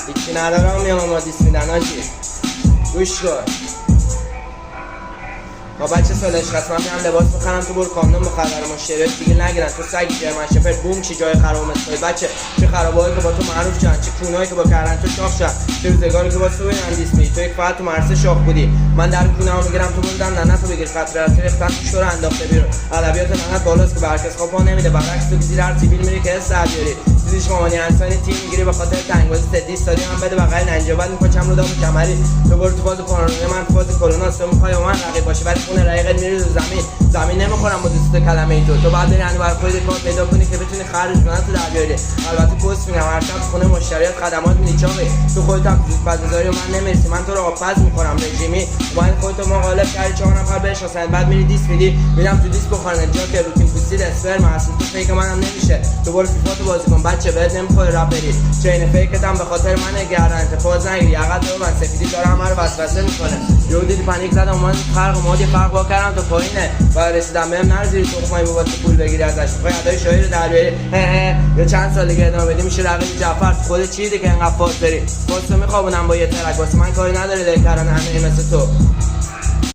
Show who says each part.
Speaker 1: هیچی ندارم میام اما دیس میدن آجی گوش کن. با بچه سالش هست من میام لباس بخرم تو برو کامنون بخرم مشتریات دیگه نگیرن تو سگ جرمن شپرد بوم چی جای خراب مثل بچه چه خرابایی که با تو معروف شدن چه کونایی که با کردن تو شاخ شدن چه روزگاری که با تو ببینن دیسمی تو یک فقط تو مرسه شاخ بودی من در کونه‌مو میگیرم تو بردم نه تو بگیر خط راستی ریختن تو شور انداخته بیرون ادبیات نهت بالاست که برکس خواب نمیده برعکس تو زیر هر سیبیل میری که حس بیاری دیدیش مامانی انسانی تیم میگیری به خاطر تنگوزی سدی استادی من بده بغل ننجا بعد میپاچم رو دام کمری تو برو تو فاز کورونای من تو فاز کرونا تو میخوای با من رقیب باشی ولی خون رقیقت میری رو زمین نمیخورم با دوست کلمه ای تو بعد بری انو بر خودت کار پیدا کنی که بتونی خرج کنن تو در بیاری البته پست میگم هر شب خونه مشتریات خدمات نیچاوی تو خودت هم زود پس‌داری من نمیرسی من تو رو آبپز میکنم رژیمی باید خودت ما غالب کردی 4 نفر بشناسن بعد میری دیس میدی میرم تو دیس بخورن جا که روتین پوستی اسپرم اصلا تو فیک منم نمیشه تو برو فیفا تو بازی کن بچه بهت نمیخوره رپ بری چین فیکت هم به خاطر منه گردن فاز نگیری عقب تو من سفیدی داره همه رو وسوسه میکنه یهو دیدی پنیک زدم من فرق مودی فرق وا کردم تو پایینه و رسیدم بهم نرزیری تو خمای بابات پول بگیری ازش میخوای ادای شاعر در بیاری یا چند سال دیگه ادامه بدی میشه رقیب جعفر خودت چی دیگه انقدر فاز بری فاز میخوابونم با یه ترک واسه من کاری نداره دیگه کردن همه مثل تو